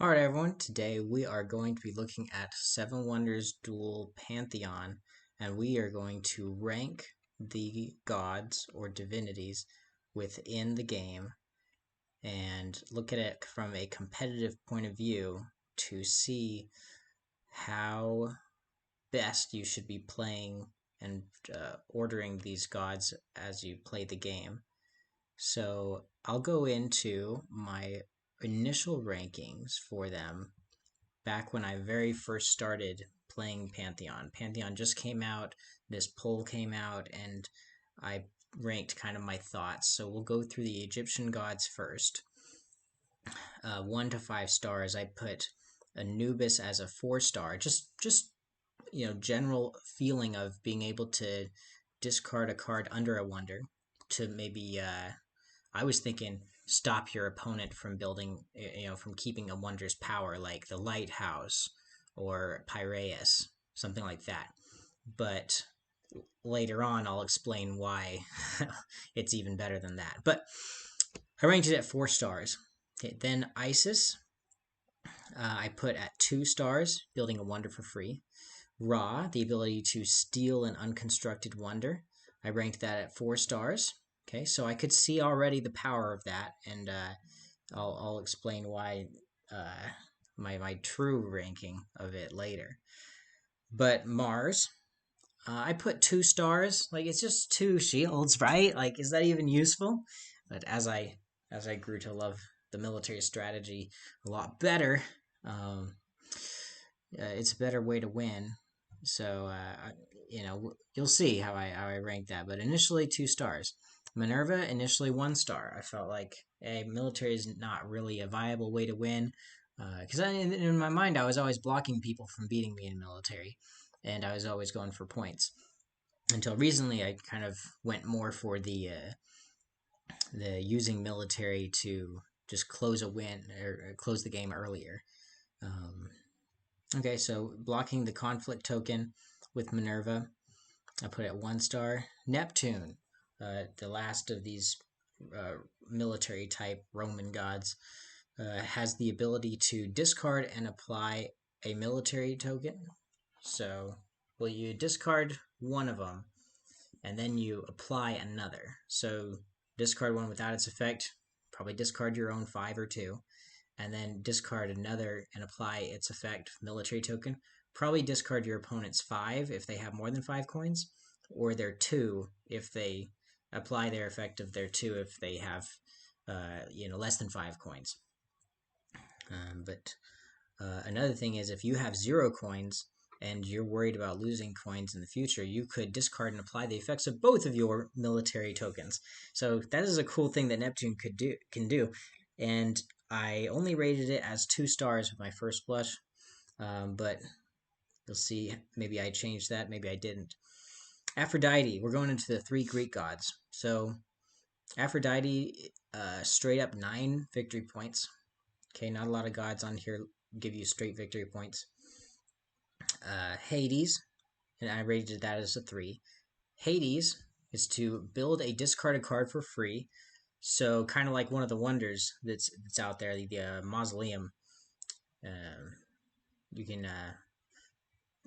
Alright everyone, today we are going to be looking at Seven Wonders Duel Pantheon, and we are going to rank the gods or divinities within the game and look at it from a competitive point of view to see how best you should be playing and ordering these gods as you play the game. So I'll go into my initial rankings for them back when I very first started playing Pantheon. Pantheon just came out, this poll came out, and I ranked kind of my thoughts. So we'll go through the Egyptian gods first. 1 to 5 stars, I put Anubis as a 4-star. Just general feeling of being able to discard a card under a wonder to maybe I was thinking stop your opponent from building, from keeping a wonder's power, like the Lighthouse or Piraeus, something like that. But later on, I'll explain why it's even better than that. But I ranked it at 4 stars. Okay, then Isis, I put at 2 stars, building a wonder for free. Ra, the ability to steal an unconstructed wonder, I ranked that at 4 stars. Okay, so I could see already the power of that, and I'll explain why my true ranking of it later. But Mars, I put 2 stars. Like, it's just 2 shields, right? Like, is that even useful? But as I grew to love the military strategy a lot better, it's a better way to win. So you'll see how I rank that. But initially 2 stars. Minerva, initially 1 star. I felt like military is not really a viable way to win. Because in my mind, I was always blocking people from beating me in military, and I was always going for points. Until recently, I kind of went more for the using military to just close a win or close the game earlier. Okay, so blocking the conflict token with Minerva, I put it at 1 star. Neptune, the last of these military type Roman gods, has the ability to discard and apply a military token. So, well, you discard one of them and then you apply another. So, discard one without its effect, probably discard your own 5 or 2, and then discard another and apply its effect military token. Probably discard your opponent's 5 if they have more than 5 coins, or their 2 if they apply their effect of their 2 if they have less than 5 coins. But another thing is if you have 0 coins and you're worried about losing coins in the future, you could discard and apply the effects of both of your military tokens. So that is a cool thing that Neptune can do. And I only rated it as 2 stars with my first blush, but you'll see, maybe I changed that, maybe I didn't. Aphrodite, we're going into the 3 Greek gods. So Aphrodite, straight up 9 victory points. Okay, not a lot of gods on here give you straight victory points. Hades, and I rated that as a 3. Hades is to build a discarded card for free. So kind of like one of the wonders that's out there, the mausoleum. You can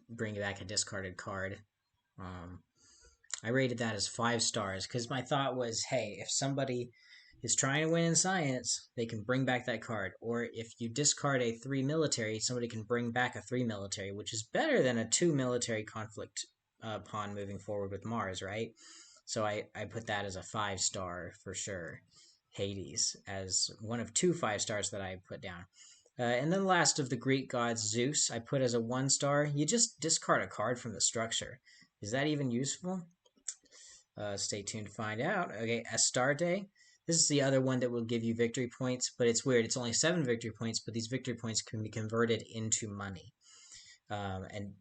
bring back a discarded card. I rated that as 5 stars because my thought was, hey, if somebody is trying to win in science, they can bring back that card. Or if you discard a 3 military, somebody can bring back a 3 military, which is better than a 2 military conflict pawn moving forward with Mars, right? So I put that as a 5 star for sure. Hades as one of 2 5 stars that I put down. And then last of the Greek gods, Zeus, I put as a 1 star. You just discard a card from the structure. Is that even useful? Stay tuned to find out. Okay, Astarte. This is the other one that will give you victory points, but it's weird. It's only 7 victory points, but these victory points can be converted into money, and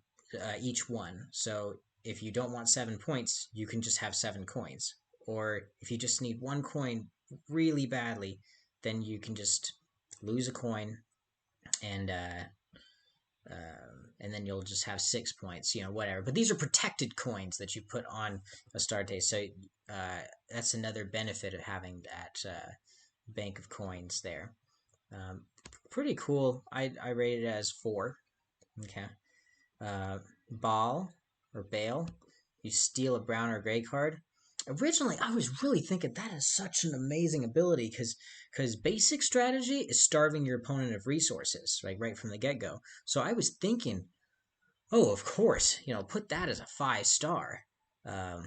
each one. So if you don't want 7 points, you can just have 7 coins. Or if you just need 1 coin really badly, then you can just lose a coin and then you'll just have 6 points, whatever. But these are protected coins that you put on Astarte, so that's another benefit of having that bank of coins there. pretty cool. I rated it as 4. Okay. Baal or Baal, you steal a brown or gray card. Originally, I was really thinking that is such an amazing ability because basic strategy is starving your opponent of resources, right from the get go. So I was thinking, oh, of course, put that as a 5-star. Um,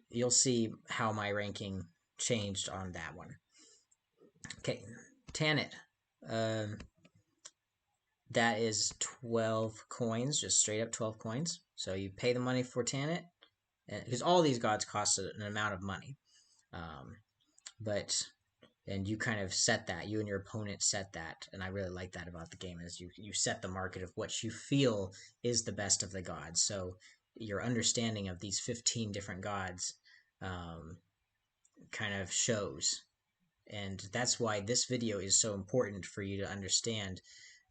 you'll see how my ranking changed on that one. Okay, Tanit. Um, that is 12 coins, just straight up 12 coins. So you pay the money for Tanit, because all these gods cost an amount of money. And you kind of set that, you and your opponent set that, and I really like that about the game, is you set the market of what you feel is the best of the gods. So your understanding of these 15 different gods kind of shows, and that's why this video is so important for you to understand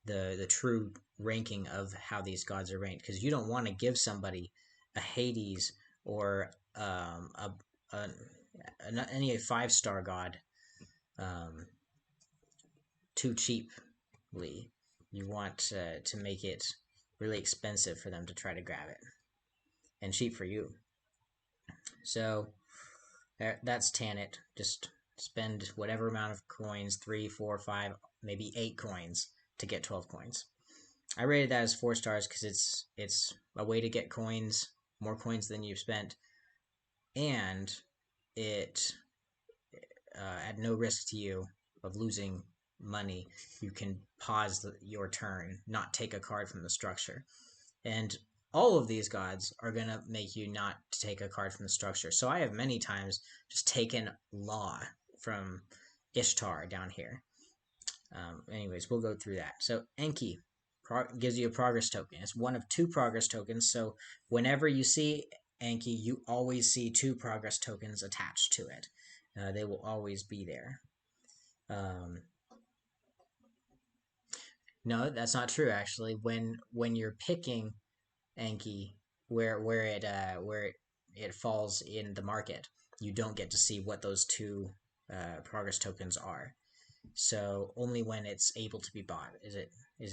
the true ranking of how these gods are ranked, because you don't want to give somebody a Hades or any 5-star god too cheaply. You want to make it really expensive for them to try to grab it, and cheap for you. So that's Tanit. Just spend whatever amount of coins, 3, 4, 5, maybe 8 coins to get 12 coins. I rated that as 4 stars because it's a way to get coins, more coins than you've spent, and it at no risk to you of losing money. You can pause your turn, not take a card from the structure, and all of these gods are going to make you not take a card from the structure. So I have many times just taken Law from Ishtar down here. Anyways, we'll go through that. So Enki gives you a progress token. It's one of 2 progress tokens. So whenever you see Enki, you always see 2 progress tokens attached to it. They will always be there. No, that's not true. Actually, when you're picking Anki, where it falls in the market, you don't get to see what those 2 progress tokens are. So only when it's able to be bought is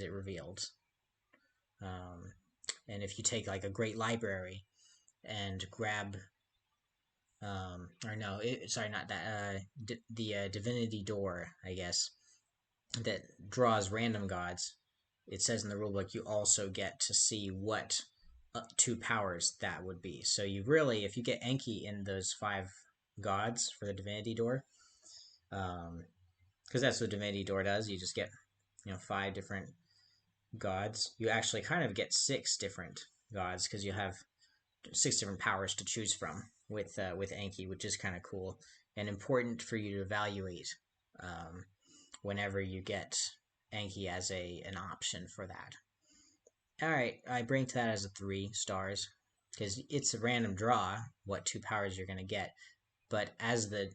it revealed. And if you take like a great library and grab, or no, sorry, not that, the Divinity Door, I guess, that draws random gods, it says in the rulebook you also get to see what 2 powers that would be. So you really, if you get Enki in those 5 gods for the Divinity Door, because that's what Divinity Door does, you just get 5 different gods. You actually kind of get 6 different gods because you have 6 different powers to choose from with Enki, which is kind of cool and important for you to evaluate whenever you get Enki as an option for that. Alright, I bring to that as a 3 stars because it's a random draw what 2 powers you're going to get, but as the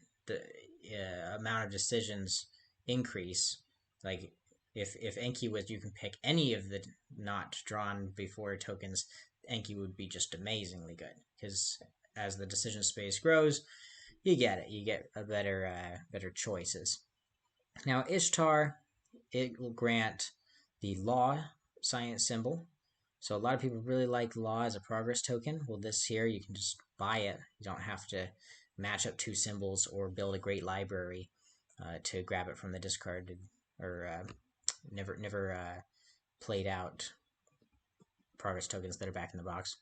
amount of decisions increase, like if Enki was, you can pick any of the not drawn before tokens, Enki would be just amazingly good, because as the decision space grows, you get a better choices. Now Ishtar, it will grant the law science symbol. So a lot of people really like law as a progress token. Well, this here, you can just buy it. You don't have to match up 2 symbols or build a great library to grab it from the discarded or never played out progress tokens that are back in the box.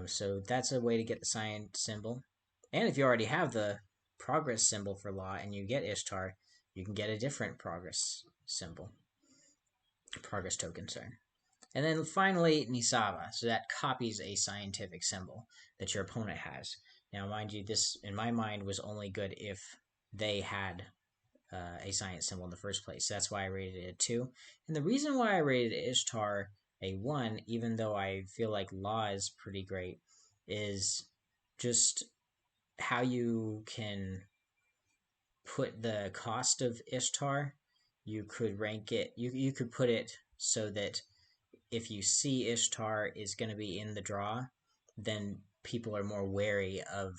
So that's a way to get the science symbol. And if you already have the progress symbol for law and you get Ishtar, you can get a different progress symbol. Progress token, sorry. And then finally, Nisaba. So that copies a scientific symbol that your opponent has. Now, mind you, this, in my mind, was only good if they had a science symbol in the first place. So that's why I rated it a 2. And the reason why I rated Ishtar a 1, even though I feel like Law is pretty great, is just how you can put the cost of Ishtar. You could rank it, you could put it so that if you see Ishtar is going to be in the draw, then people are more wary of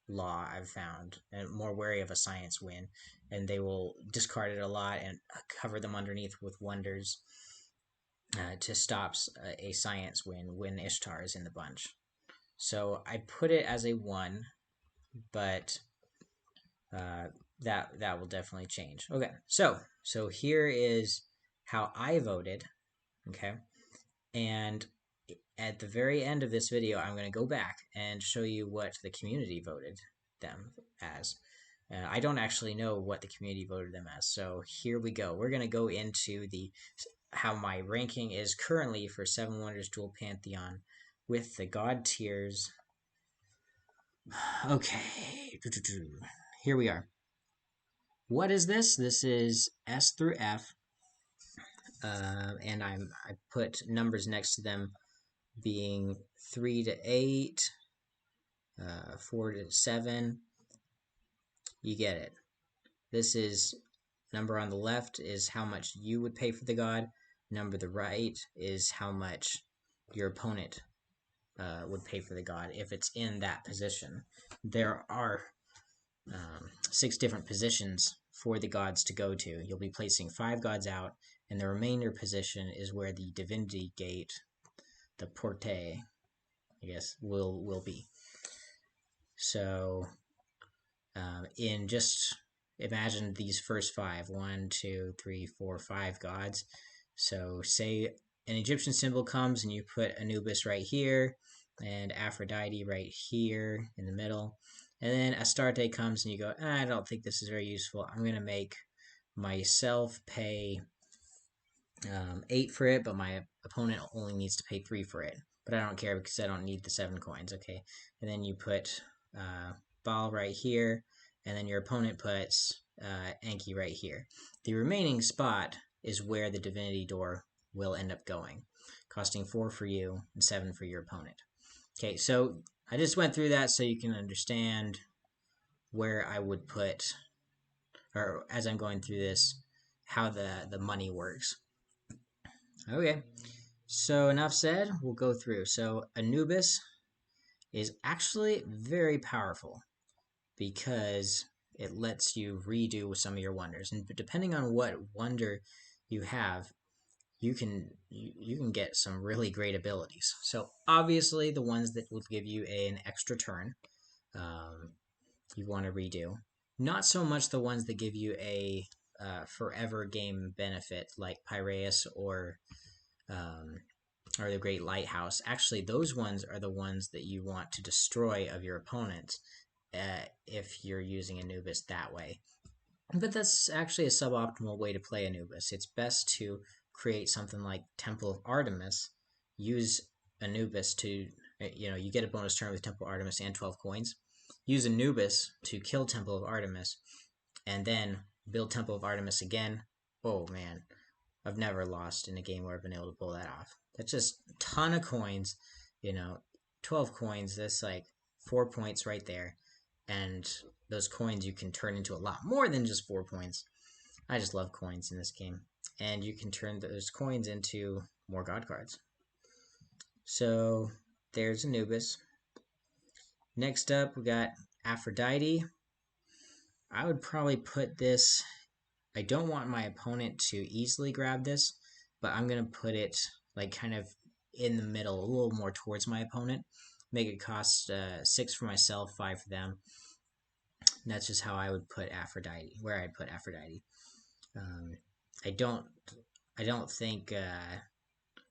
law I've found, and more wary of a science win, and they will discard it a lot and cover them underneath with wonders to stop a science win when Ishtar is in the bunch. So I put it as a 1, but that will definitely change. Okay, so here is how I voted. Okay, and at the very end of this video, I'm going to go back and show you what the community voted them as. I don't actually know what the community voted them as, so here we go. We're going to go into how my ranking is currently for Seven Wonders Duel Pantheon with the god tiers. Okay, here we are. What is this? This is S through F, and I put numbers next to them being 3 to 8, 4 to 7. You get it. This is number on the left is how much you would pay for the god. Number the right is how much your opponent would pay for the god if it's in that position. There are 6 different positions for the gods to go to. You'll be placing 5 gods out, and the remainder position is where the Divinity Gate, the Porte, I guess, will be. So, in just imagine these first 5, 1, 2, 3, 4, 5 gods. So, say an Egyptian symbol comes and you put Anubis right here, and Aphrodite right here in the middle. And then Astarte comes and you go, I don't think this is very useful. I'm going to make myself pay 8 for it, but my opponent only needs to pay 3 for it. But I don't care because I don't need the 7 coins, okay? And then you put Baal right here, and then your opponent puts Enki right here. The remaining spot is where the divinity door will end up going, costing 4 for you and 7 for your opponent. Okay, so I just went through that so you can understand where I would put, or as I'm going through this, how the money works. Okay, so enough said, we'll go through. So Anubis is actually very powerful because it lets you redo some of your wonders, and depending on what wonder you have, you can get some really great abilities. So obviously the ones that will give you an extra turn, you want to redo. Not so much the ones that give you a forever game benefit like Piraeus or the Great Lighthouse. Actually, those ones are the ones that you want to destroy of your opponents if you're using Anubis that way. But that's actually a suboptimal way to play Anubis. It's best to create something like Temple of Artemis, use Anubis to, you get a bonus turn with Temple of Artemis and 12 coins. Use Anubis to kill Temple of Artemis, and then build Temple of Artemis again. Oh man, I've never lost in a game where I've been able to pull that off. That's just a ton of coins, 12 coins, that's like 4 points right there. And those coins you can turn into a lot more than just 4 points. I just love coins in this game. And you can turn those coins into more god cards. So there's Anubis. Next up, we got Aphrodite. I would probably put this, I don't want my opponent to easily grab this, but I'm going to put it like kind of in the middle, a little more towards my opponent. Make it cost 6 for myself, 5 for them. And that's just how I would put Aphrodite, where I'd put Aphrodite. I don't think,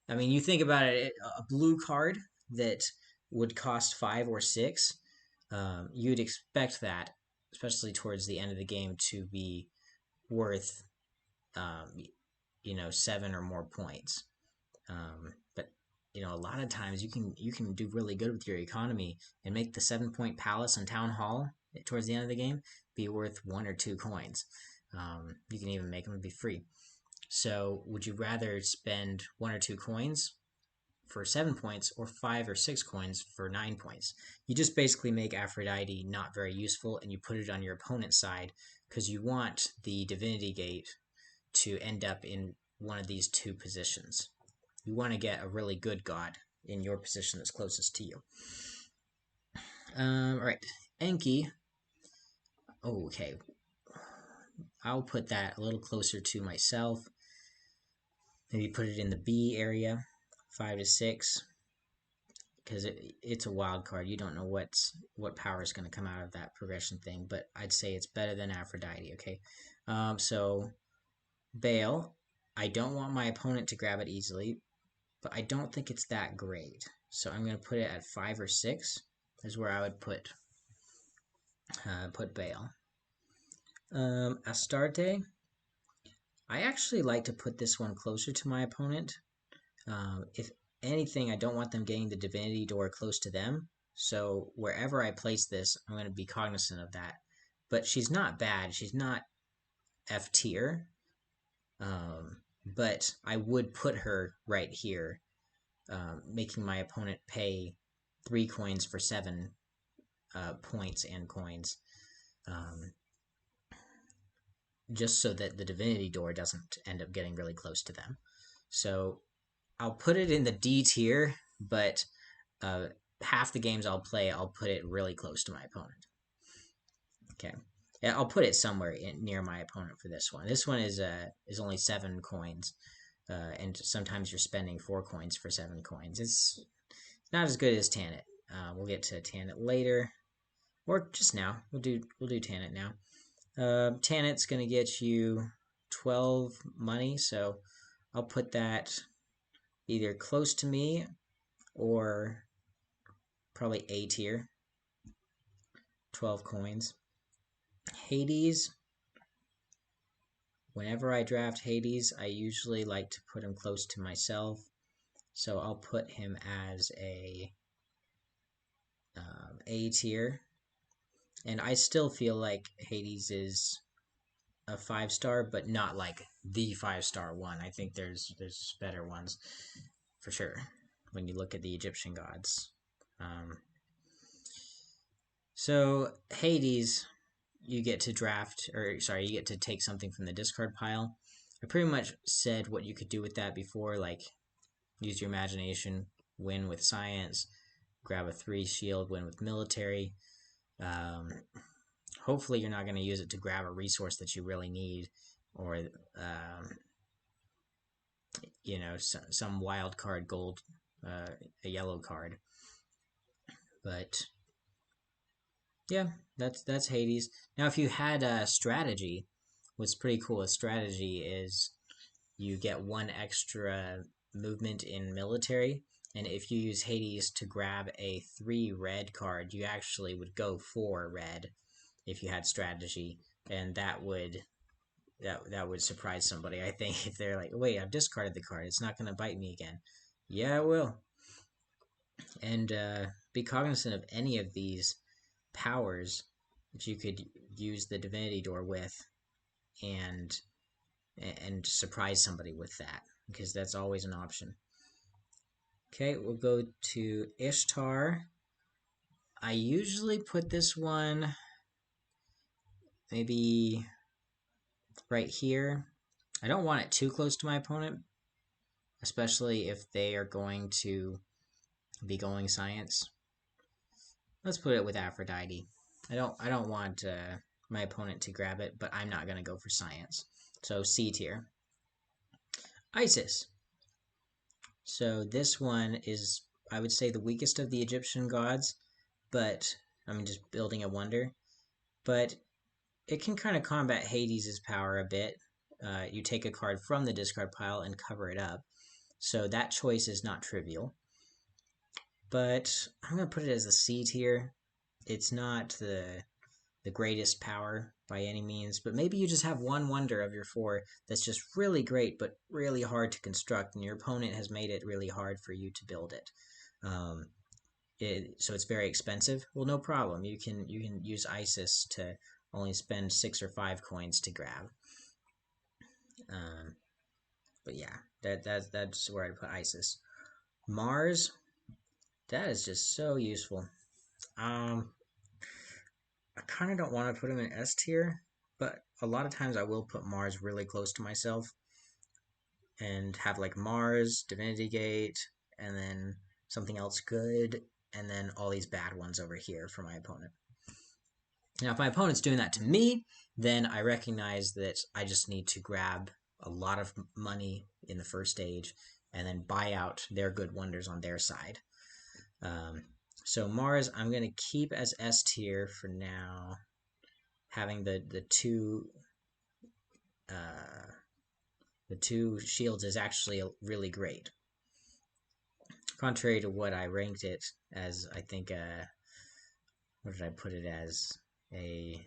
I mean, you think about it, a blue card that would cost 5 or 6, you'd expect that, especially towards the end of the game, to be worth 7 or more points. But a lot of times you can do really good with your economy and make the 7-point palace and town hall towards the end of the game be worth 1 or 2 coins. You can even make them be free. So would you rather spend 1 or 2 coins for 7 points or 5 or 6 coins for 9 points? You just basically make Aphrodite not very useful, and you put it on your opponent's side because you want the Divinity Gate to end up in one of these 2 positions. You want to get a really good god in your position that's closest to you. Alright, Enki. Oh, okay. I'll put that a little closer to myself. Maybe put it in the B area, 5 to 6, because it's a wild card. You don't know what power is going to come out of that progression thing, but I'd say it's better than Aphrodite. Okay, so Baal. I don't want my opponent to grab it easily, but I don't think it's that great. So I'm going to put it at 5 or 6. Is where I would put Baal. Astarte. I actually like to put this one closer to my opponent. If anything, I don't want them getting the Divinity Door close to them. So wherever I place this, I'm going to be cognizant of that. But she's not bad. She's not F tier. But I would put her right here, making my opponent pay 3 coins for 7 points and coins. Just so that the Divinity Door doesn't end up getting really close to them. So I'll put it in the D tier, but half the games I'll play, I'll put it really close to my opponent. Okay, yeah, I'll put it somewhere near my opponent for this one. This one is only 7 coins, and sometimes you're spending 4 coins for 7 coins. It's not as good as Tanit. We'll get to Tanit later, or just now. We'll do Tanit now. Tanit's gonna get you 12 money, so I'll put that either close to me or probably A tier. 12 coins. Hades. Whenever I draft Hades, I usually like to put him close to myself, so I'll put him as A tier. And I still feel like Hades is a 5-star, but not like the 5-star one. I think there's better ones for sure when you look at the Egyptian gods. So Hades, you get to draft, or sorry, you get to take something from the discard pile. I pretty much said what you could do with that before, like use your imagination, win with science, grab a 3 shield, win with military. Hopefully you're not going to use it to grab a resource that you really need, or you know, some wild card gold, a yellow card. But yeah, that's Hades. Now, if you had a strategy, what's pretty cool with strategy is you get 1 extra movement in military, and if you use Hades to grab a 3 red card, you actually would go 4 red if you had strategy, and that would surprise somebody. I think if they're like, wait, I've discarded the card, it's not going to bite me again. Yeah, it will. And be cognizant of any of these powers that you could use the Divinity Door with, and surprise somebody with that, because that's always an option. Okay, we'll go to Ishtar. I usually put this one maybe right here. I don't want it too close to my opponent, especially if they are going to be going science. Let's put it with Aphrodite. I don't want my opponent to grab it, but I'm not going to go for science. So C tier. Isis. So this one is, I would say, the weakest of the Egyptian gods, but I'm just building a wonder. But it can kind of combat Hades' power a bit. You take a card from the discard pile and cover it up. So that choice is not trivial. But I'm going to put it as a C tier. It's not the greatest power by any means, but maybe you just have one wonder of your 4 that's just really great but really hard to construct, and your opponent has made it really hard for you to build it. So it's very expensive. Well, no problem. You can use Isis to only spend 6 or 5 coins to grab. But yeah, that's where I'd put Isis. Mars, that is just so useful. I kind of don't want to put him in S tier, but a lot of times I will put Mars really close to myself and have like Mars, Divinity Gate, and then something else good, and then all these bad ones over here for my opponent. Now, if my opponent's doing that to me, then I recognize that I just need to grab a lot of money in the first stage and then buy out their good wonders on their side. So Mars, I'm going to keep as S tier for now. Having the two shields is actually really great. Contrary to what I ranked it as, I think, what did I put it as? A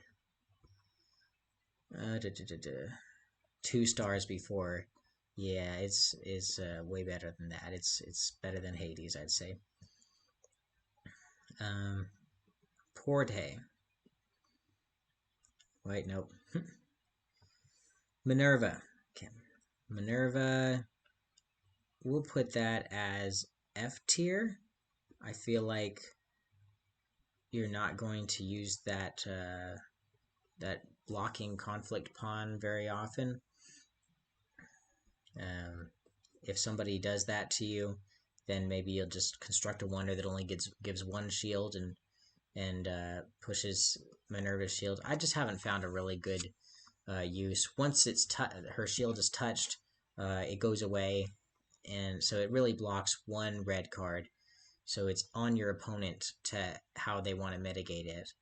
2 stars before. Yeah, it's way better than that. It's better than Hades, I'd say. Porte. Wait, nope. Minerva. Okay. Minerva, we'll put that as F tier. I feel like you're not going to use that that blocking conflict pawn very often. If somebody does that to you, then maybe you'll just construct a wonder that only gives one shield and pushes Minerva's shield. I just haven't found a really good use. Once her shield is touched, it goes away, and so it really blocks one red card. So it's on your opponent to how they want to mitigate it.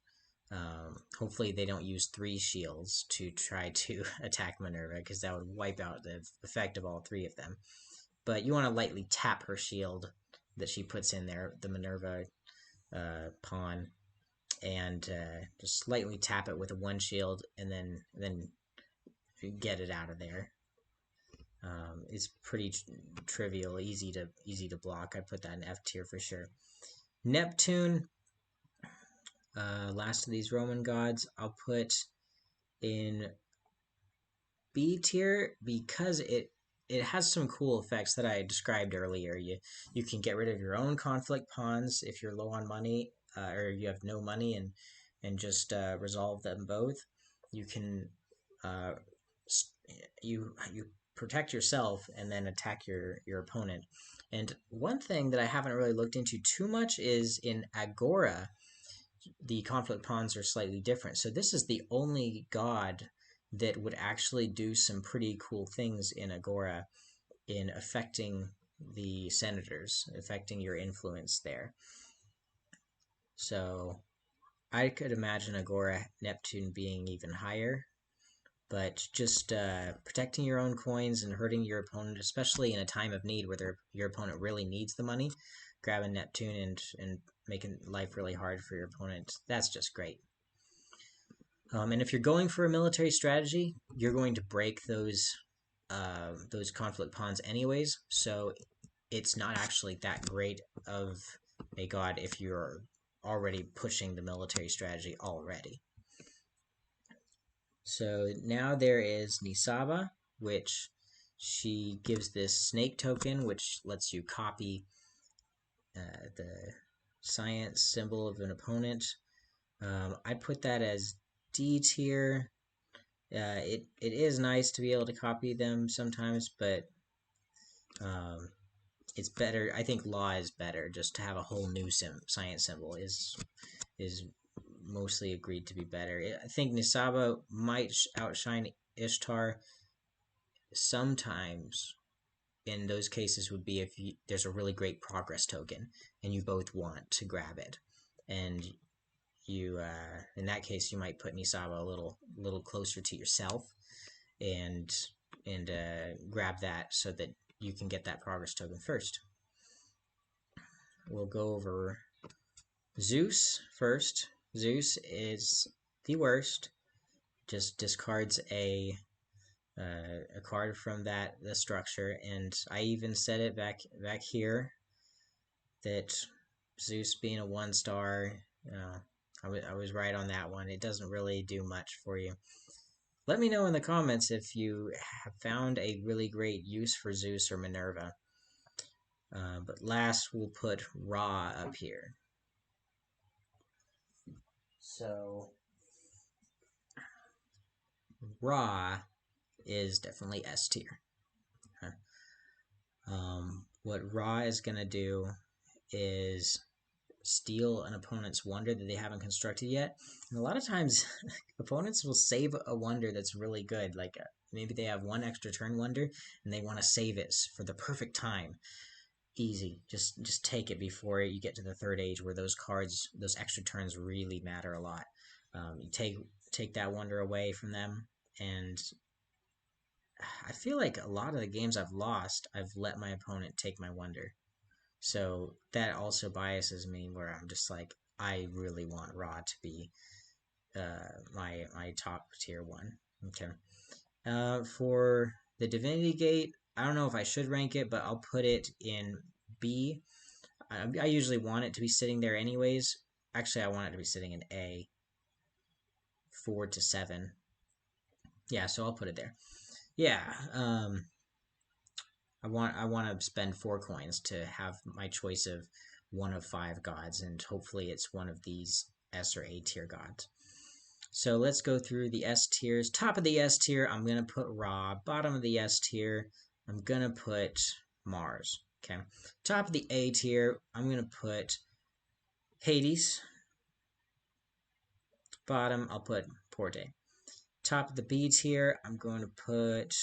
Hopefully they don't use 3 shields to try to attack Minerva, because that would wipe out the effect of all 3 of them. But you want to lightly tap her shield that she puts in there, the Minerva pawn, and just slightly tap it with a 1 shield, and then get it out of there. It's pretty trivial, easy to block. I put that in F tier for sure. Neptune, last of these Roman gods, I'll put in B tier because it has some cool effects that I described earlier. You can get rid of your own conflict pawns if you're low on money, or you have no money, and just resolve them both. You can you protect yourself and then attack your opponent. And one thing that I haven't really looked into too much is in Agora, the conflict pawns are slightly different. So this is the only god that would actually do some pretty cool things in Agora in affecting the senators, affecting your influence there. So I could imagine Agora Neptune being even higher, but just protecting your own coins and hurting your opponent, especially in a time of need where your opponent really needs the money, grabbing Neptune and making life really hard for your opponent, that's just great. And if you're going for a military strategy, you're going to break those conflict pawns anyways, so it's not actually that great of a god if you're already pushing the military strategy already. So now there is Nisaba, which she gives this snake token, which lets you copy the science symbol of an opponent. I put that as D tier. It is nice to be able to copy them sometimes, but it's better. I think law is better. Just to have a whole new science symbol is mostly agreed to be better. I think Nisaba might outshine Ishtar sometimes. In those cases would be if there's a really great progress token and you both want to grab it, and you in that case you might put Nisaba a little closer to yourself and grab that so that you can get that progress token first. We'll go over Zeus first. Zeus is the worst. Just discards a card from the structure, and I even said it back here that Zeus being a 1 star, I was right on that one. It doesn't really do much for you. Let me know in the comments if you have found a really great use for Zeus or Minerva. But last, we'll put Ra up here. So Ra is definitely S tier. What Ra is going to do is steal an opponent's wonder that they haven't constructed yet. And a lot of times, opponents will save a wonder that's really good. Like maybe they have one extra turn wonder and they want to save it for the perfect time. Easy, just take it before you get to the third age, where those cards, those extra turns, really matter a lot. You take that wonder away from them, and I feel like a lot of the games I've lost, I've let my opponent take my wonder. So that also biases me, where I'm just like, I really want Ra to be my top tier one. Okay. For the Divinity Gate, I don't know if I should rank it, but I'll put it in B. I usually want it to be sitting there anyways. Actually, I want it to be sitting in A. 4 to 7. Yeah, so I'll put it there. Yeah, I want to spend 4 coins to have my choice of one of 5 gods, and hopefully it's one of these S or A tier gods. So let's go through the S tiers. Top of the S tier, I'm going to put Ra. Bottom of the S tier, I'm going to put Mars. Okay. Top of the A tier, I'm going to put Hades. Bottom, I'll put Porte. Top of the B tier, I'm going to put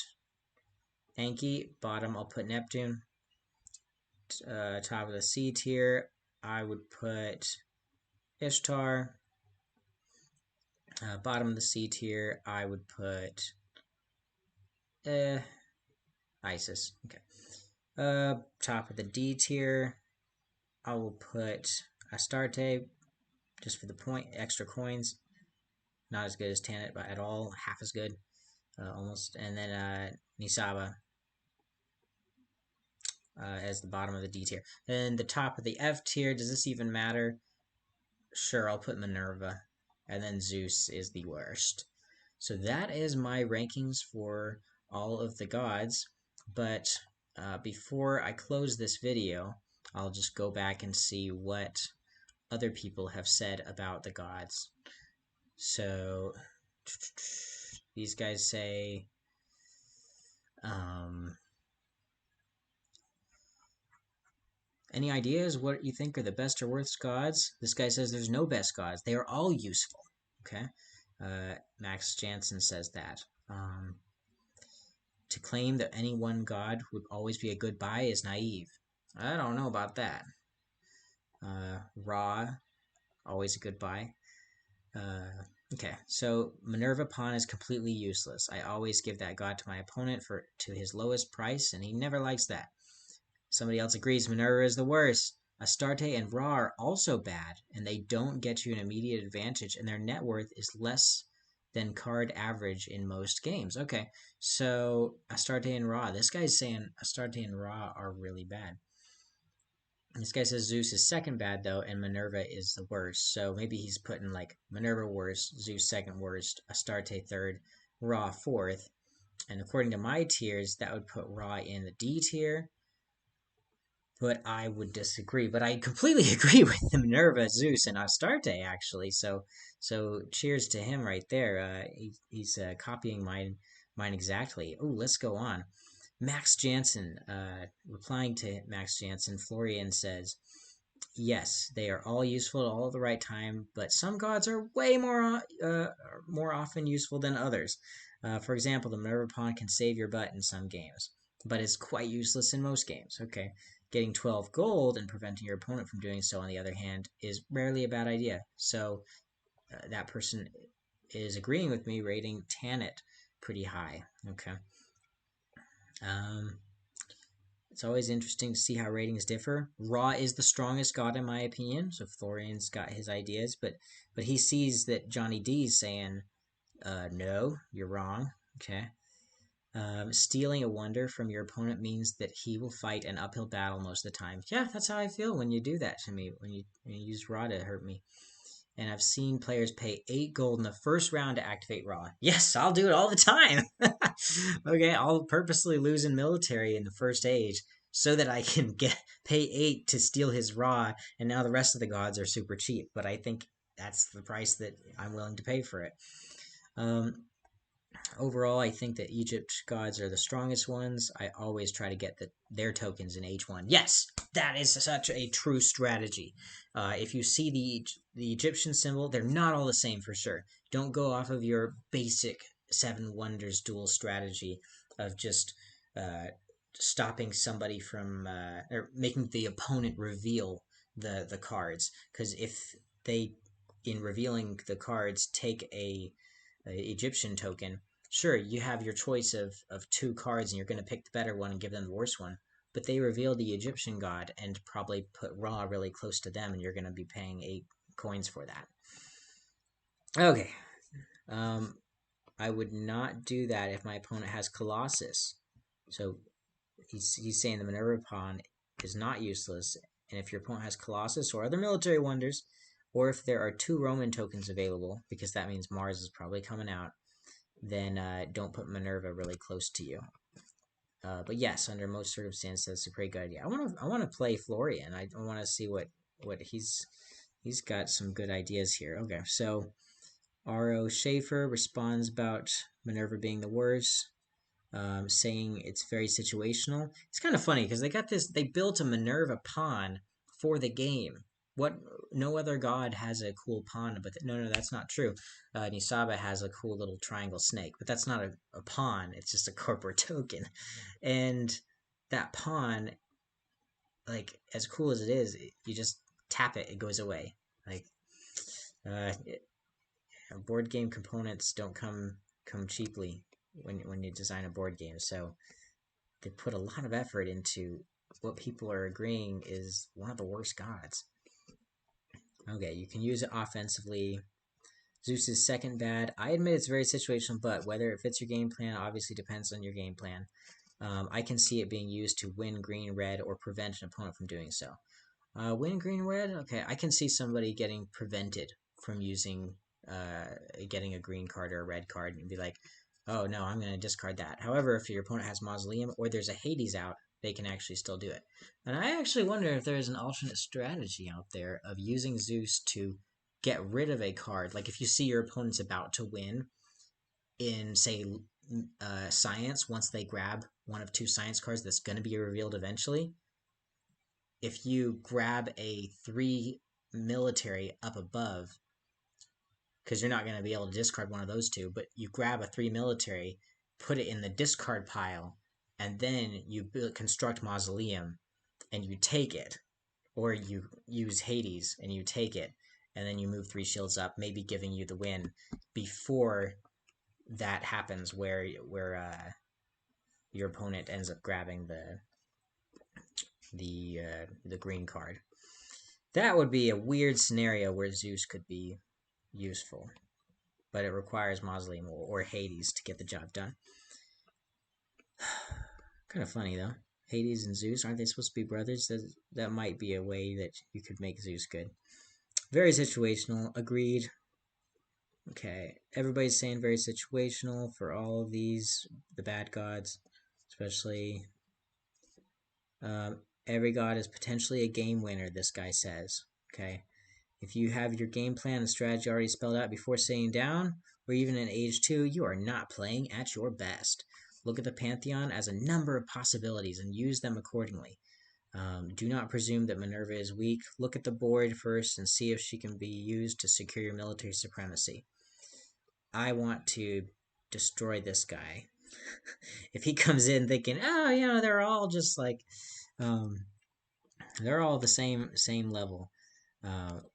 Enki. Bottom, I'll put Neptune. Top of the C tier, I would put Ishtar. Bottom of the C tier, I would put Isis. Okay. Top of the D tier, I will put Astarte, just for the extra coins. Not as good as Tanit, but at all, half as good, almost. And then Nisaba as the bottom of the D tier. And the top of the F tier, does this even matter? Sure, I'll put Minerva. And then Zeus is the worst. So that is my rankings for all of the gods. But before I close this video, I'll just go back and see what other people have said about the gods. So these guys say any ideas what you think are the best or worst gods? This guy says there's no best gods. They are all useful. Okay. Max Jansen says that. To claim that any one god would always be a good buy is naive. I don't know about that. Ra, always a good buy. Okay, so Minerva Pawn is completely useless. I always give that god to my opponent to his lowest price, and he never likes that. Somebody else agrees Minerva is the worst. Astarte and Ra are also bad, and they don't get you an immediate advantage, and their net worth is less than card average in most games. Okay, so Astarte and Ra. This guy's saying Astarte and Ra are really bad. This guy says Zeus is second bad, though, and Minerva is the worst. So maybe he's putting, like, Minerva worst, Zeus second worst, Astarte third, Ra fourth. And according to my tiers, that would put Ra in the D tier. But I would disagree. But I completely agree with the Minerva, Zeus, and Astarte, actually. So cheers to him right there. He's copying mine exactly. Oh, let's go on. Max Jansen, replying to Max Jansen, Florian says, yes, they are all useful at all at the right time, but some gods are way more often useful than others. For example, the Minerva Pawn can save your butt in some games, but is quite useless in most games. Okay, getting 12 gold and preventing your opponent from doing so, on the other hand, is rarely a bad idea. So that person is agreeing with me, rating Tanit pretty high. Okay. It's always interesting to see how ratings differ. Ra is the strongest god in my opinion, so Florian's got his ideas, but he sees that Johnny D's saying, no, you're wrong. Okay. Stealing a wonder from your opponent means that he will fight an uphill battle most of the time. Yeah, that's how I feel when you do that to me, when you use Ra to hurt me. And I've seen players pay 8 gold in the first round to activate Ra. Yes, I'll do it all the time. Okay, I'll purposely lose in military in the first age so that I can pay 8 to steal his Ra, and now the rest of the gods are super cheap. But I think that's the price that I'm willing to pay for it. Overall, I think that Egypt gods are the strongest ones. I always try to get their tokens in H1. Yes, that is such a true strategy. If you see the Egyptian symbol, they're not all the same for sure. Don't go off of your basic Seven Wonders duel strategy of just stopping somebody from or making the opponent reveal the cards. Because if they, in revealing the cards, take a Egyptian token, sure, you have your choice of two cards and you're going to pick the better one and give them the worst one. But they reveal the Egyptian god and probably put Ra really close to them, and you're going to be paying 8 coins for that. Okay. I would not do that if my opponent has Colossus. So he's saying the Minerva pawn is not useless, and if your opponent has Colossus or other military wonders, or if there are 2 Roman tokens available, because that means Mars is probably coming out, then don't put Minerva really close to you. But yes, under most circumstances, that's a pretty good idea. I want to play Florian. I want to see what he's got some good ideas here. Okay, so R.O. Schaefer responds about Minerva being the worst, saying it's very situational. It's kind of funny because they built a Minerva pawn for the game. What? No other god has a cool pawn, but no, that's not true. Nisaba has a cool little triangle snake, but that's not a pawn. It's just a corporate token, and that pawn, like as cool as it is, you just tap it, it goes away. Like, board game components don't come cheaply when you design a board game, so they put a lot of effort into what people are agreeing is one of the worst gods. Okay, you can use it offensively. Zeus is second bad. I admit it's very situational, but whether it fits your game plan obviously depends on your game plan. I can see it being used to win green, red, or prevent an opponent from doing so. Win green, red? Okay, I can see somebody getting prevented from using, getting a green card or a red card and be like, oh no, I'm going to discard that. However, if your opponent has Mausoleum or there's a Hades out, they can actually still do it. And I actually wonder if there's an alternate strategy out there of using Zeus to get rid of a card. Like if you see your opponent's about to win in, say, science, once they grab one of 2 science cards that's going to be revealed eventually, if you grab a 3 military up above, because you're not going to be able to discard one of those 2, but you grab a 3 military, put it in the discard pile, and then you construct Mausoleum, and you take it, or you use Hades, and you take it, and then you move 3 shields up, maybe giving you the win before that happens, where your opponent ends up grabbing the green card. That would be a weird scenario where Zeus could be useful, but it requires Mausoleum or Hades to get the job done. Kind of funny though. Hades and Zeus, aren't they supposed to be brothers? That might be a way that you could make Zeus good. Very situational. Agreed. Okay, everybody's saying very situational for all of these, the bad gods, especially. Every god is potentially a game winner, this guy says. Okay, if you have your game plan and strategy already spelled out before sitting down, or even in Age 2, you are not playing at your best. Look at the Pantheon as a number of possibilities and use them accordingly. Do not presume that Minerva is weak. Look at the board first and see if she can be used to secure your military supremacy. I want to destroy this guy. If he comes in thinking, oh, they're all just like, they're all the same level.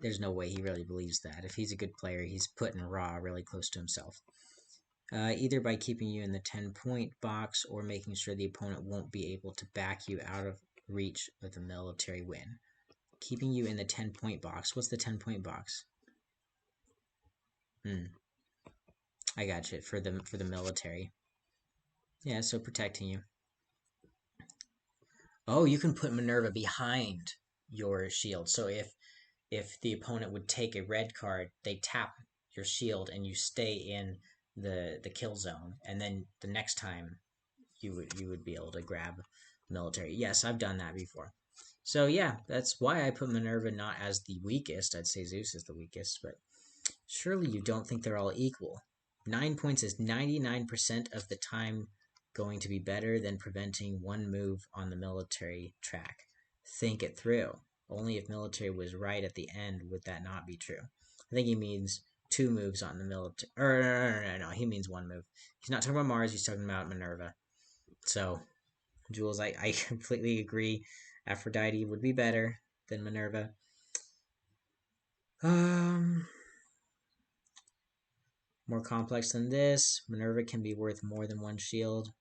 There's no way he really believes that. If he's a good player, he's putting Ra really close to himself. Either by keeping you in the 10-point box or making sure the opponent won't be able to back you out of reach of the military win. Keeping you in the 10-point box. What's the 10-point box? I got you. For the military. Yeah, so protecting you. Oh, you can put Minerva behind your shield. So if the opponent would take a red card, they tap your shield and you stay in the kill zone, and then the next time you would be able to grab military. Yes, I've done that before. So yeah, that's why I put Minerva not as the weakest. I'd say Zeus is the weakest, but surely you don't think they're all equal. 9 points is 99% of the time going to be better than preventing one move on the military track. Think it through. Only if military was right at the end would that not be true. I think he means 2 moves on the military. No, he means 1 move. He's not talking about Mars, he's talking about Minerva. So, Jules, I completely agree. Aphrodite would be better than Minerva. More complex than this. Minerva can be worth more than 1 shield.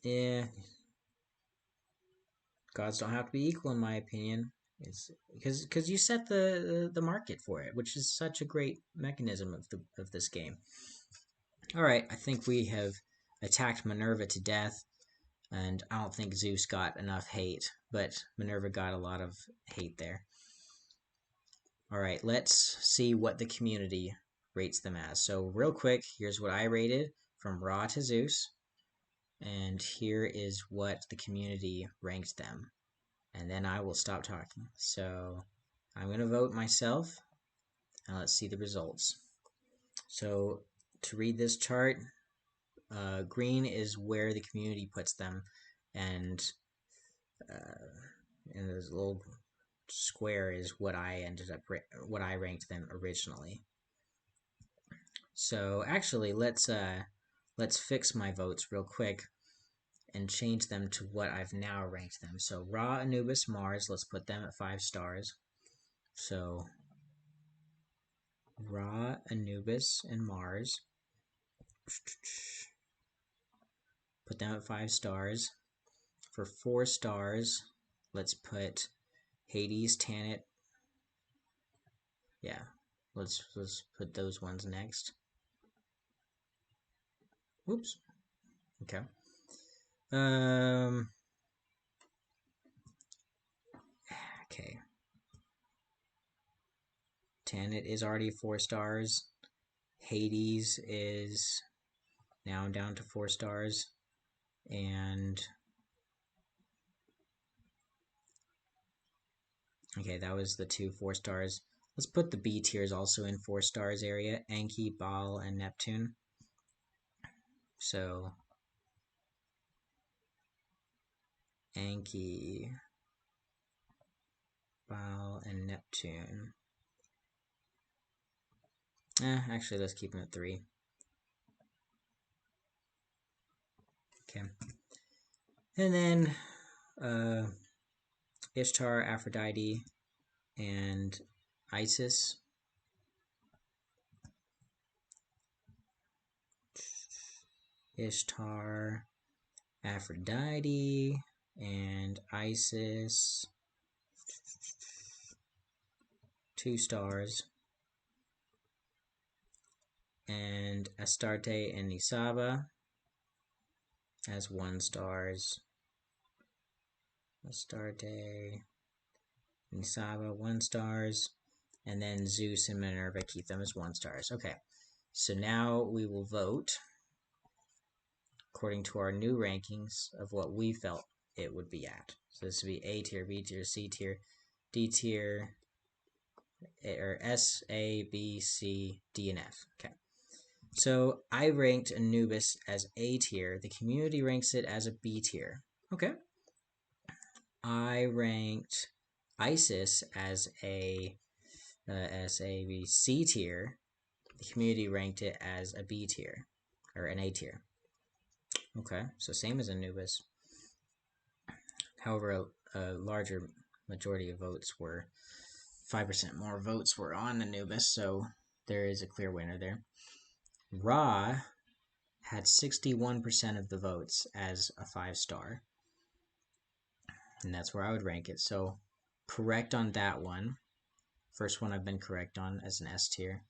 Yeah. Gods don't have to be equal, in my opinion. It's because you set the market for it, which is such a great mechanism of this game. All right, I think we have attacked Minerva to death, and I don't think Zeus got enough hate, but Minerva got a lot of hate there. All right, let's see what the community rates them as. So real quick, here's what I rated from Ra to Zeus, and here is what the community ranked them. And then I will stop talking. So I'm going to vote myself, and let's see the results. So to read this chart, green is where the community puts them, and this little square is what I ranked them originally. So actually, let's fix my votes real quick and change them to what I've now ranked them. So Ra, Anubis, Mars, let's put them at 5 stars. So Ra, Anubis, and Mars. Put them at 5 stars. For 4 stars, let's put Hades, Tanit. Yeah, let's put those ones next. Whoops. Okay. Okay. Tanit is already 4 stars. Hades is now down to 4 stars. And okay, that was the 2 4 stars. Let's put the B tiers also in 4 stars area. Enki, Baal, and Neptune. So Anki, Baal, and Neptune. Actually, let's keep them at 3. Okay. And then Ishtar, Aphrodite, and Isis. Ishtar, Aphrodite, and Isis. 2 stars. And Astarte and Nisaba as 1 stars. Astarte, Nisaba 1 stars. And then Zeus and Minerva, keep them as 1 stars. Okay, so now we will vote according to our new rankings of what we felt it would be at. So this would be A tier, B tier, C tier, D tier, or S, A, B, C, D, and F. Okay. So I ranked Anubis as A tier. The community ranks it as a B tier. Okay. I ranked Isis as a C tier. The community ranked it as a B tier, or an A tier. Okay, so same as Anubis. However, a larger majority of votes were 5% more votes were on Anubis, so there is a clear winner there. Ra had 61% of the votes as a 5 star, and that's where I would rank it. So correct on that one. First one I've been correct on as an S tier.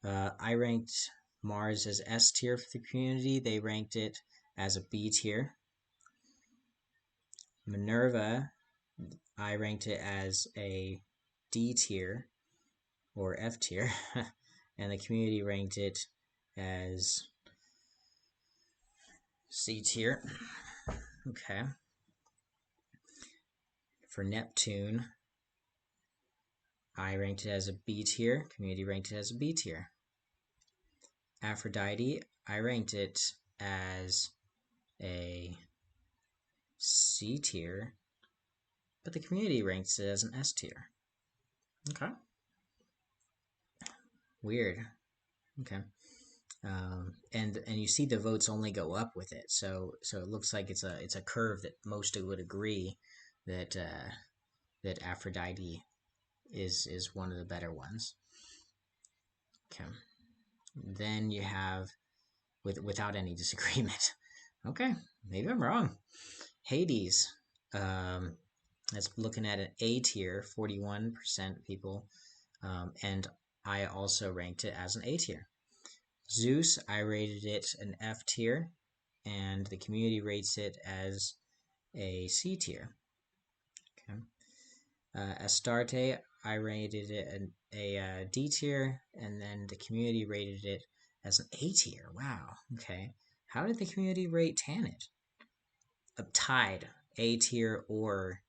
I ranked Mars as S tier for the community. They ranked it as a B tier. Minerva, I ranked it as a D tier or F tier, and the community ranked it as C tier. Okay. For Neptune, I ranked it as a B tier. Community ranked it as a B tier. Aphrodite, I ranked it as a C tier, but the community ranks it as an S tier. Okay. Weird. Okay. And you see the votes only go up with it, so it looks like it's a curve that most would agree that that Aphrodite is one of the better ones. Okay. Then you have without any disagreement. Okay, maybe I'm wrong. Hades. That's looking at an A tier, 41% people, and I also ranked it as an A tier. Zeus, I rated it an F tier, and the community rates it as a C tier. Okay. Astarte, I rated it a D tier, and then the community rated it as an A tier. Wow. Okay. How did the community rate Tanit? Tied, A tier or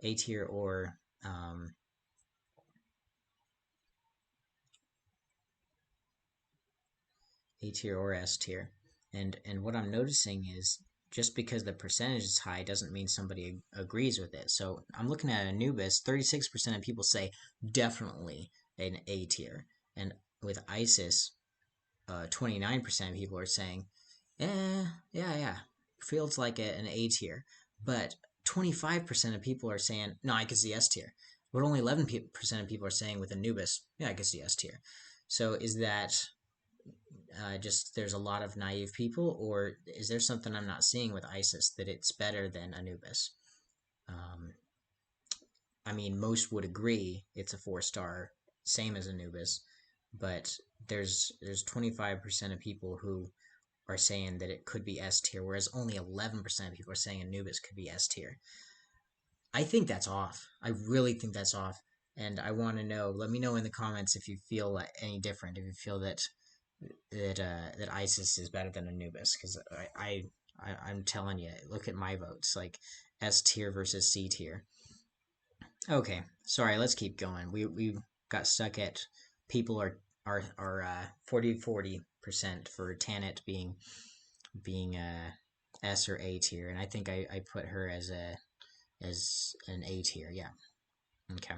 A tier or A tier or S tier. And what I'm noticing is just because the percentage is high doesn't mean somebody agrees with it. So I'm looking at Anubis, 36% of people say definitely an A tier. And with Isis, 29% of people are saying, yeah, feels like an A tier. But 25% of people are saying, no, I can see S tier. But only 11% of people are saying with Anubis, yeah, I can see S tier. So is that just there's a lot of naive people, or is there something I'm not seeing with Isis that it's better than Anubis? I mean, most would agree it's a 4-star, same as Anubis, but there's 25% of people who are saying that it could be S tier, whereas only 11% of people are saying Anubis could be S tier. I think that's off. I really think that's off, and I want to know. Let me know in the comments if you feel like any different. If you feel that that Isis is better than Anubis, because I'm telling you, look at my votes, like S tier versus C tier. Okay, sorry, let's keep going. We got stuck at people are 40% for Tanit being S or A tier, and I think I put her as an A tier. Yeah. Okay.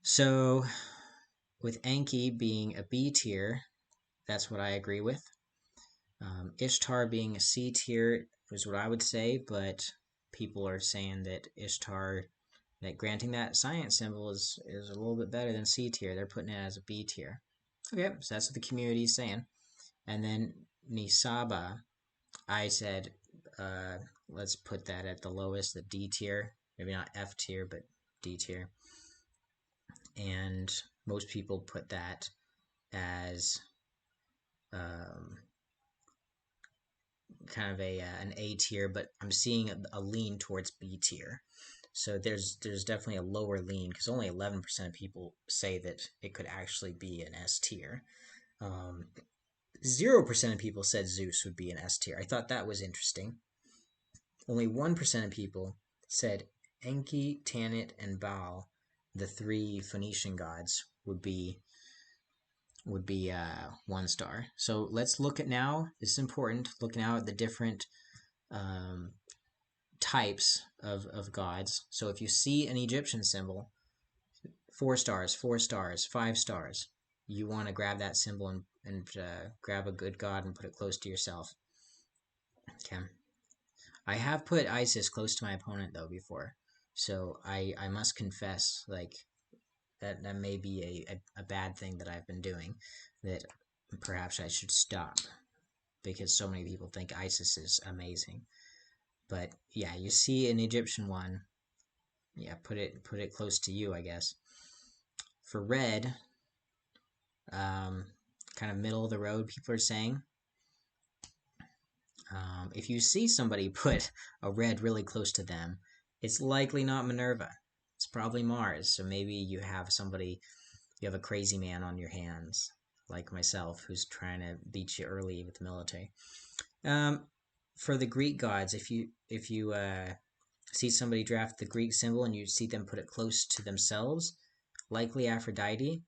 So with Enki being a B tier, that's what I agree with. Ishtar being a C tier is what I would say, but people are saying that Ishtar, that granting that science symbol is a little bit better than C tier. They're putting it as a B tier. Okay, so that's what the community is saying. And then Nisaba, I said, let's put that at the lowest, the D tier. Maybe not F tier, but D tier. And most people put that as kind of an A tier, but I'm seeing a lean towards B tier. So there's definitely a lower lean because only 11% of people say that it could actually be an S tier. 0% of people said Zeus would be an S tier. I thought that was interesting. Only 1% of people said Enki, Tanit, and Baal, the 3 Phoenician gods, would be 1 star. So let's look at now. This is important. Look now at the different types of gods. So if you see an Egyptian symbol, 4 stars, 4 stars, 5 stars, you want to grab that symbol and grab a good god and put it close to yourself. Okay. I have put Isis close to my opponent though before, so I must confess, like that may be a bad thing that I've been doing, that perhaps I should stop, because so many people think Isis is amazing. But yeah, you see an Egyptian one, yeah, put it close to you, I guess. For red, kind of middle of the road, people are saying. If you see somebody put a red really close to them, it's likely not Minerva. It's probably Mars. So maybe you have a crazy man on your hands, like myself, who's trying to beat you early with the military. For the Greek gods, if you see somebody draft the Greek symbol and you see them put it close to themselves, likely Aphrodite,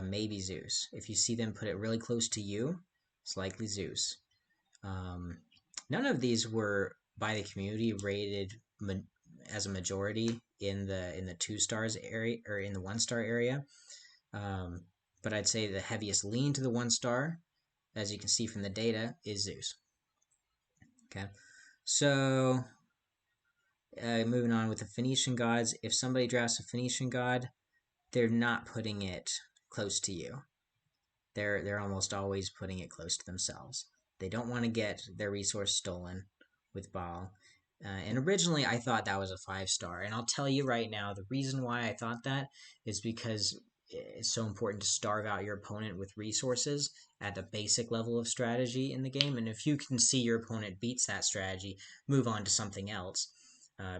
maybe Zeus. If you see them put it really close to you, it's likely Zeus. None of these were by the community rated as a majority in the 2 stars area or in the 1 star area. But I'd say the heaviest lean to the 1 star, as you can see from the data, is Zeus. Okay, so moving on with the Phoenician gods. If somebody drafts a Phoenician god, they're not putting it close to you. They're almost always putting it close to themselves. They don't want to get their resource stolen with Baal. And originally I thought that was a 5 star. And I'll tell you right now, the reason why I thought that is because it's so important to starve out your opponent with resources at the basic level of strategy in the game. And if you can see your opponent beats that strategy, move on to something else.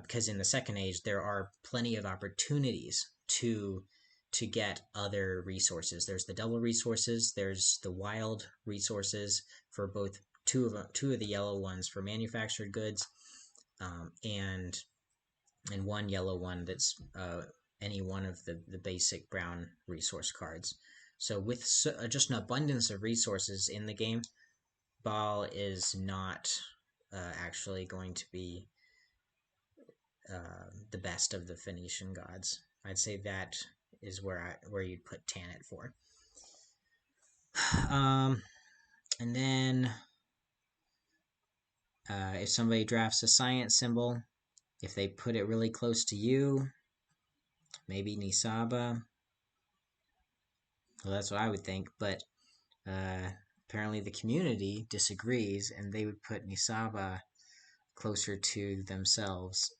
Because in the Second Age, there are plenty of opportunities to get other resources. There's the double resources, there's the wild resources for both two of the yellow ones for manufactured goods, and one yellow one that's any one of the basic brown resource cards. So with just an abundance of resources in the game, Baal is not actually going to be the best of the Phoenician gods. I'd say that is where you'd put Tanit for. And then if somebody drafts a science symbol, if they put it really close to you, maybe Nisaba. Well, that's what I would think, but apparently the community disagrees, and they would put Nisaba closer to themselves,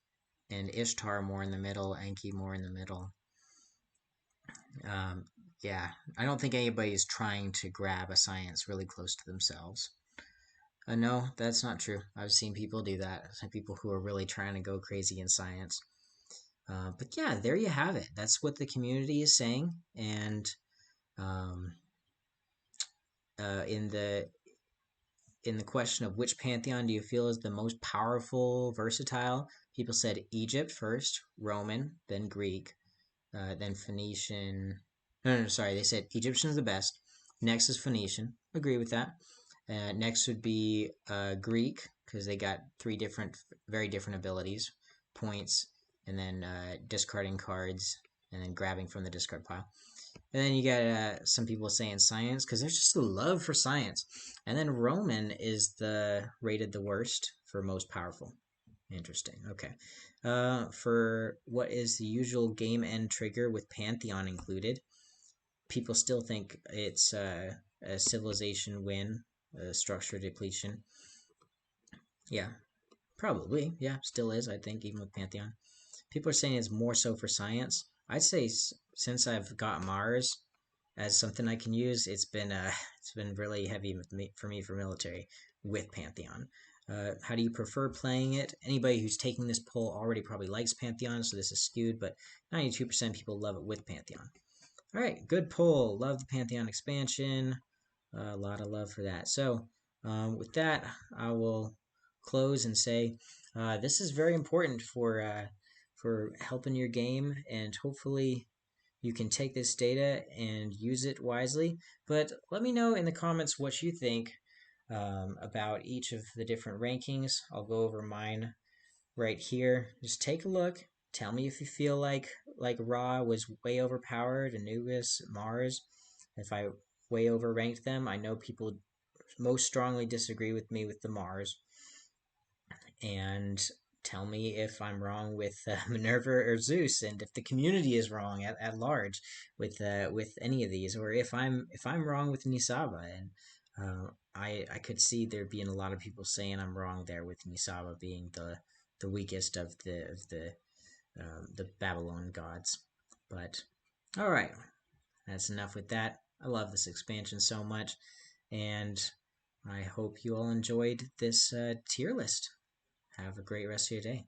and Ishtar more in the middle, Enki more in the middle. Yeah, I don't think anybody's trying to grab a science really close to themselves. No, that's not true. I've seen people do that. Some people who are really trying to go crazy in science. But yeah, there you have it. That's what the community is saying. And in the question of which pantheon do you feel is the most powerful, versatile, people said Egypt first, Roman, then Greek, then Phoenician. No, sorry. They said Egyptian is the best. Next is Phoenician. Agree with that. Next would be Greek, because they got 3 very different abilities, points, and then discarding cards, and then grabbing from the discard pile. And then you got some people saying science, because there's just a love for science. And then Roman is rated the worst for most powerful. Interesting. Okay. For what is the usual game end trigger with Pantheon included, people still think it's a civilization win, a structure depletion. Yeah, probably. Yeah, still is, I think, even with Pantheon. People are saying it's more so for science. I'd say since I've got Mars as something I can use, it's been really heavy for me for military with Pantheon. How do you prefer playing it? Anybody who's taking this poll already probably likes Pantheon, so this is skewed, but 92% people love it with Pantheon. All right, good poll. Love the Pantheon expansion. A lot of love for that. So with that, I will close and say this is very important for helping your game, and hopefully you can take this data and use it wisely. But let me know in the comments what you think about each of the different rankings. I'll go over mine right here. Just take a look. Tell me if you feel like Ra was way overpowered, Anubis, Mars. If I way overranked them, I know people most strongly disagree with me with the Mars. And tell me if I'm wrong with Minerva or Zeus, and if the community is wrong at large with any of these, or if I'm wrong with Nisaba. And I could see there being a lot of people saying I'm wrong there with Nisaba being the weakest of the Babylon gods. But all right, that's enough with that. I love this expansion so much, and I hope you all enjoyed this tier list. Have a great rest of your day.